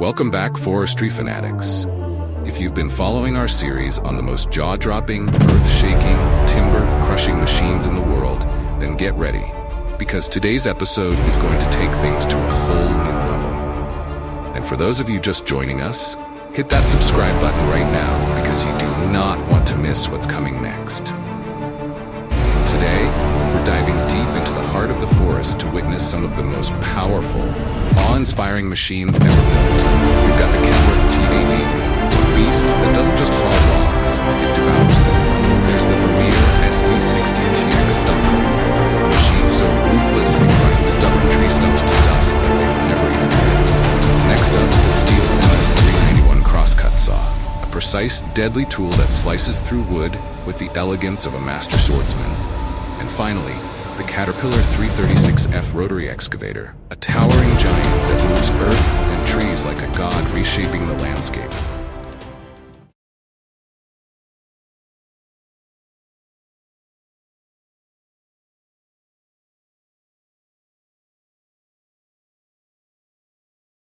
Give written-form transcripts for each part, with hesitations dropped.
Welcome back, forestry fanatics. If you've been following our series on the most jaw-dropping, earth-shaking, timber-crushing machines in the world, then get ready, because today's episode is going to take things to a whole new level. And for those of you just joining us, hit that subscribe button right now because you do not want to miss what's coming next. Today, we're diving deep into the heart of the forest to witness some of the most powerful, awe-inspiring machines ever built. We've got the Kenworth T880, a beast that doesn't just haul logs, it devours them. There's the Vermeer SC60TX stump grinder, a machine so ruthless it grinds stubborn tree stumps to dust that they were never even made. Next up, the steel MS391 crosscut saw, a precise, deadly tool that slices through wood with the elegance of a master swordsman. And finally, the Caterpillar 336F rotary excavator, a towering giant that moves earth and trees like a god reshaping the landscape.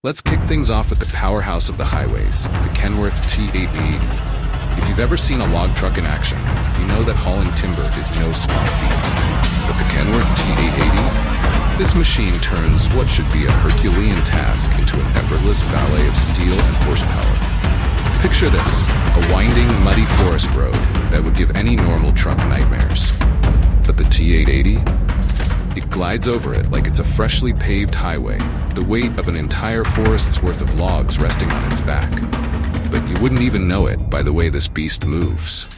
Let's kick things off with the powerhouse of the highways, the Kenworth T880. If you've ever seen a log truck in action, you know that hauling timber is no small feat. But the Kenworth T880? This machine turns what should be a Herculean task into an effortless ballet of steel and horsepower. Picture this, a winding, muddy forest road that would give any normal truck nightmares. But the T880? It glides over it like it's a freshly paved highway, the weight of an entire forest's worth of logs resting on its back. But you wouldn't even know it by the way this beast moves.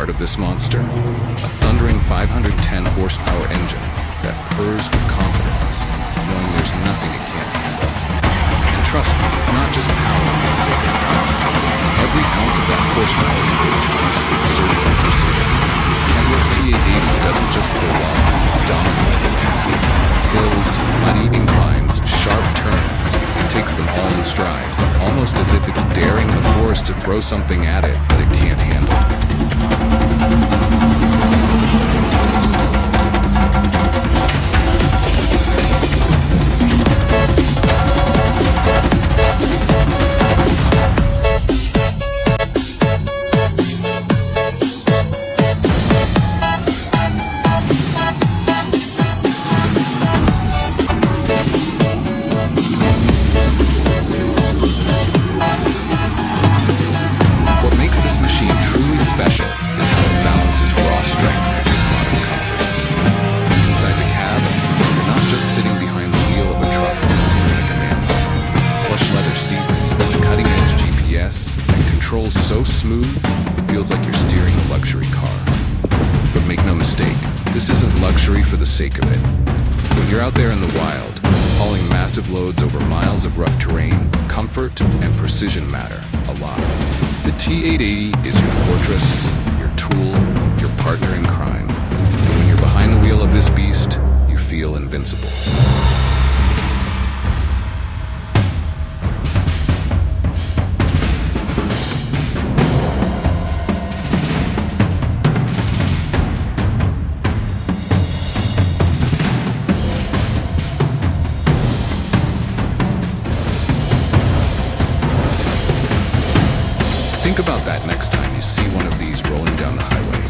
Of this monster, a thundering 510 horsepower engine that purrs with confidence, knowing there's nothing it can't handle. And trust me, it's not just power for the sake of power. Every ounce of that horsepower is put to use with surgical precision. Kenworth T880 doesn't just pull logs, it dominates the landscape. Hills, muddy inclines, sharp turns, it takes them all in stride, almost as if it's daring the forest to throw something at it that it can't handle. What makes this machine truly special is how it balances raw strength with modern comforts. Inside the cab, you're not just sitting behind the wheel of a truck, you're in a command center. Plush leather seats, cutting-edge GPS, and controls so smooth, it feels like you're steering a luxury car. But make no mistake, this isn't luxury for the sake of it. When you're out there in the wild, hauling massive loads over miles of rough terrain, comfort and precision matter a lot. The T880 is your fortress, your tool, your partner in crime. And when you're behind the wheel of this beast, you feel invincible. Think about that next time you see one of these rolling down the highway.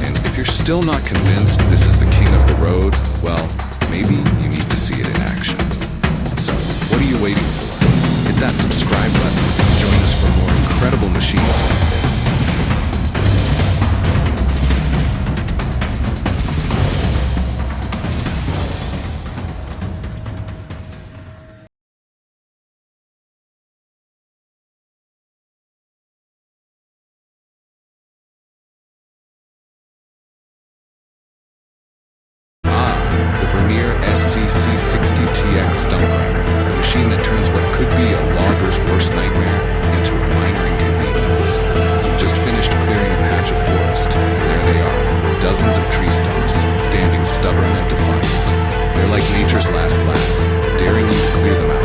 And if you're still not convinced this is the king of the road, well, maybe you need to see it in action. So, what are you waiting for? Hit that subscribe button and join us for more incredible machines like this. Vermeer SC60TX stump grinder. machine that turns what could be a logger's worst nightmare into a minor inconvenience. You've just finished clearing a patch of forest, and there they are, dozens of tree stumps, standing stubborn and defiant. They're like nature's last laugh, daring you to clear them out.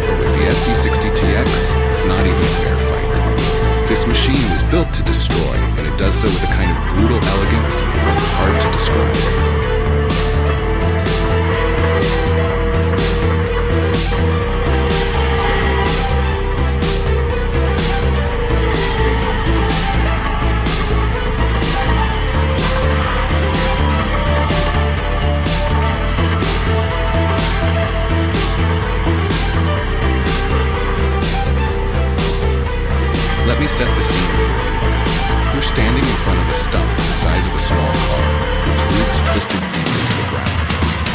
But with the SC60TX, it's not even a fair fight. This machine was built to destroy, and it does so with a kind of brutal elegance that's hard to describe. Let me set the scene for you. You're standing in front of a stump the size of a small car, its roots twisted deep into the ground.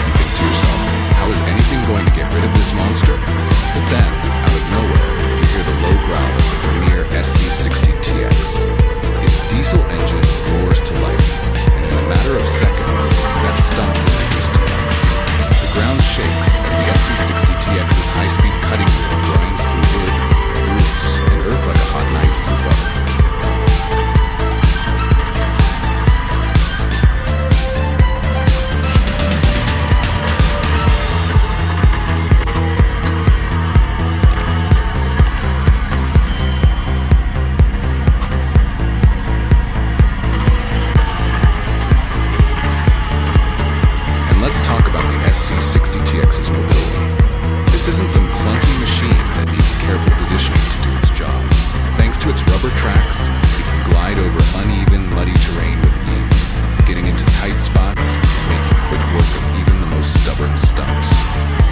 You think to yourself, how is anything going to get rid of this monster? But then, out of nowhere, you hear the low growl of the premier SC60TX. Its diesel engine roars to life, and in a matter of seconds, that stump is reduced to ash. The ground shakes as the SC60TX's high-speed cutting wheel grinds through wood, roots, and earth like a hot knife through butter. And let's talk about the SC60TX's mobility. This isn't some clunky machine that needs careful positioning to do its job. Thanks to its rubber tracks, it can glide over uneven, muddy terrain with ease, getting into tight spots and making quick work of even the most stubborn stumps.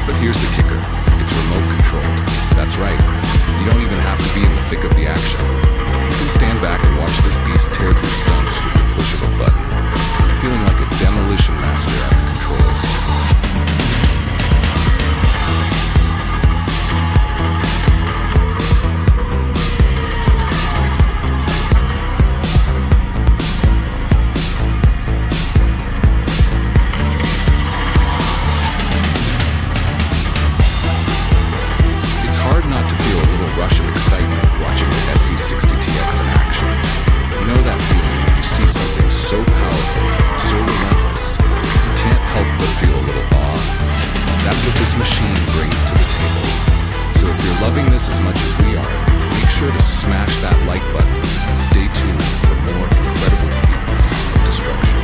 But here's the kicker, it's remote controlled. That's right, you don't even have to be in the thick of the action. You can stand back and watch this beast tear through stumps with the push of a button, feeling like a demolition master at the controls. Rush of excitement watching the SC60TX in action. You know that feeling when you see something so powerful, so relentless, you can't help but feel a little awe. That's what this machine brings to the table. So if you're loving this as much as we are, make sure to smash that like button and stay tuned for more incredible feats of destruction.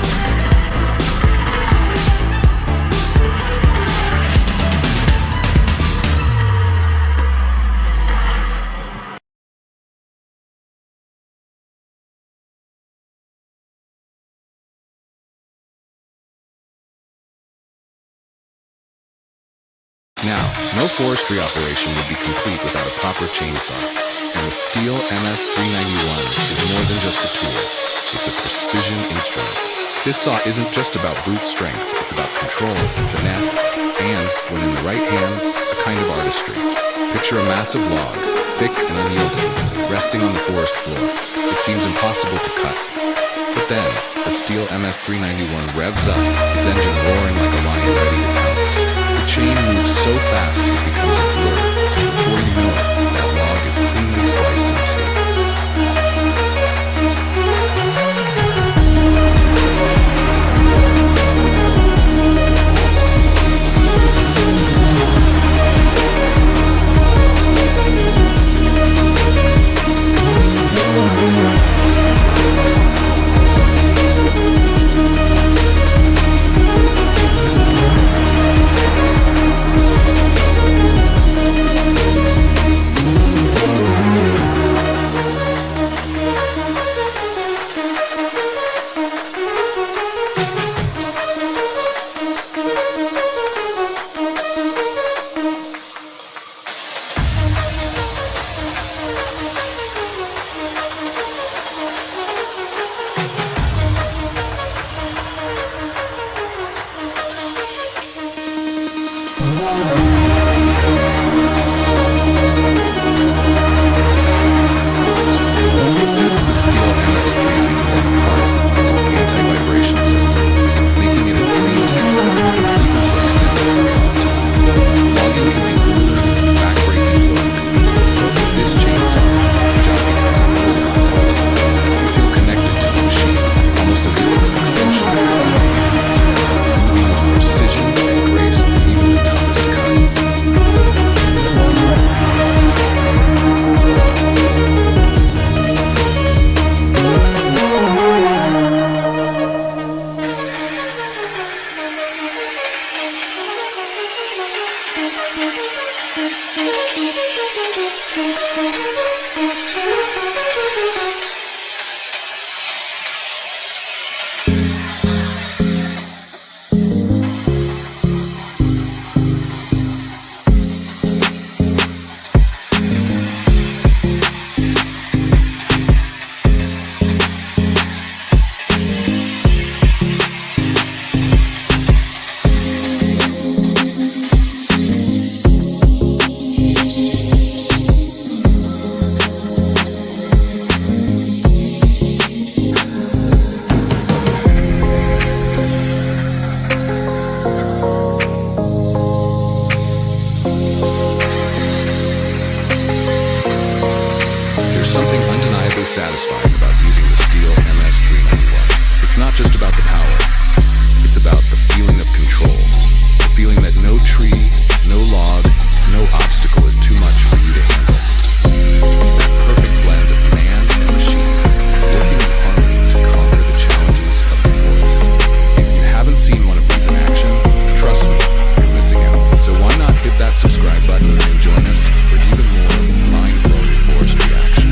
Now, no forestry operation would be complete without a proper chainsaw, and the Stihl MS-391 is more than just a tool, it's a precision instrument. This saw isn't just about brute strength, it's about control, finesse, and, when in the right hands, a kind of artistry. Picture a massive log, thick and unyielding, resting on the forest floor. It seems impossible to cut. But then, the Stihl MS-391 revs up, its engine roaring like a lion ready to pounce. The chain moves so fast it becomes a blur, and before you know it, that log is cleanly sliced in two. Satisfying about using the steel MS-391. It's not just about the power. It's about the feeling of control. The feeling that no tree, no log, no obstacle is too much for you to handle. It's that perfect blend of man and machine, working in harmony to conquer the challenges of the forest. If you haven't seen one of these in action, trust me, you're missing out. So why not hit that subscribe button and join us for even more mind-blowing forestry action.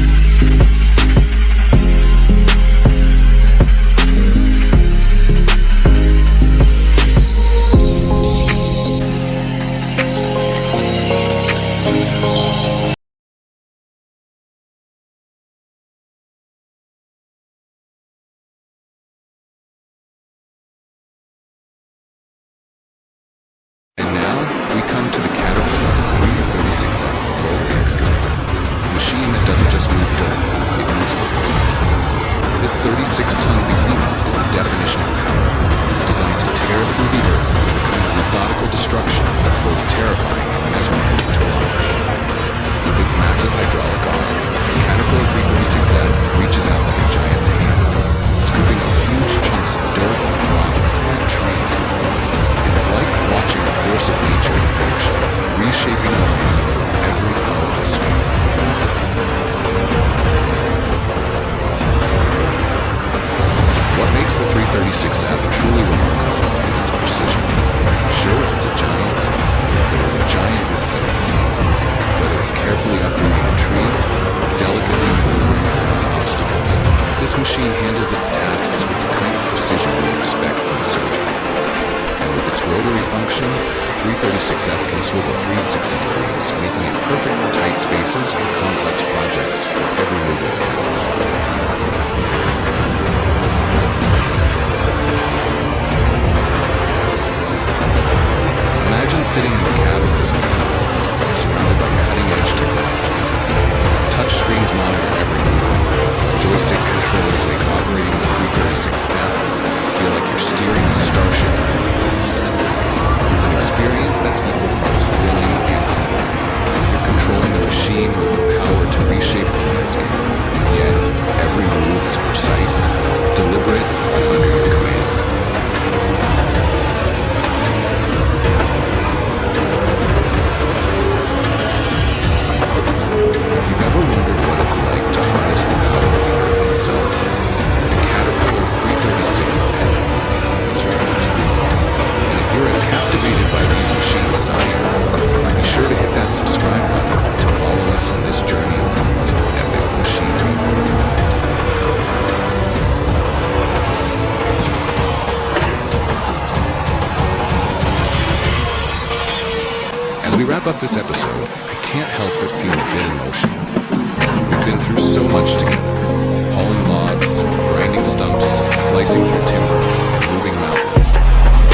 And now, we come to the Caterpillar 336F rotary excavator, a machine that doesn't just move dirt, it moves the world. This 36-ton behemoth is the definition of power, designed to tear through the earth with a kind of methodical destruction that's both terrifying and mesmerizing to watch. With its massive hydraulic arm, the Caterpillar 336F reaches out like a giant's hand, scooping up huge chunks of dirt, rocks, and trees with ease. It's like watching the force of nature in action, reshaping the land with every powerful swing. What makes the 336F truly remarkable is its precision. Sure, it's a giant, but it's a giant with finesse. Whether it's carefully uprooting a tree or delicately maneuvering around obstacles, this machine handles its tasks with the kind of precision we expect from a surgeon. And with its rotary function, the 336F can swivel 360 degrees, making it perfect for tight spaces or complex projects where every movement counts. Imagine sitting in the cab of this behemoth, surrounded by cutting-edge technology. Touch screens monitor every movement, while joystick controls make operating the 336F feel like you're steering a starship through the forest. It's an experience that's equal parts thrilling and humbling. You're controlling a machine with the power to reshape the landscape, yet every move is precise, deliberate, and under your command. If you've ever wondered what it's like to harness the power of the earth itself, the Caterpillar 336F is your answer. And if you're as captivated by these machines as I am, be sure to hit that subscribe button to follow us on this journey of the most epic machinery on the planet. As we wrap up this episode, I can't help but feel a bit emotional. We've been through so much together, hauling logs, grinding stumps, slicing through timber, and moving mountains.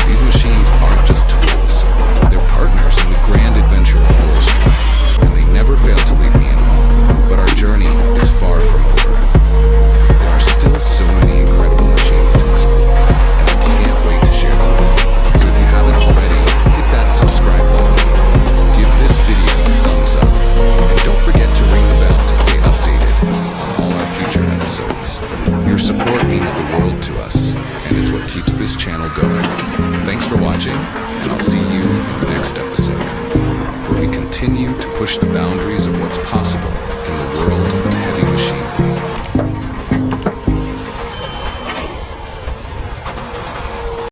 These machines aren't just tools, they're partners in the grand adventure of forestry, and they never fail to leave me in awe. But our journey is far from over. There are still so many incredible machines to explore, and I can't wait to share them with you. So if you haven't already, hit that subscribe button. Give this video a thumbs up, and don't forget to ring the bell to stay updated on all our future episodes. Your support means the world to us, and it's what keeps this channel going. Thanks for watching, and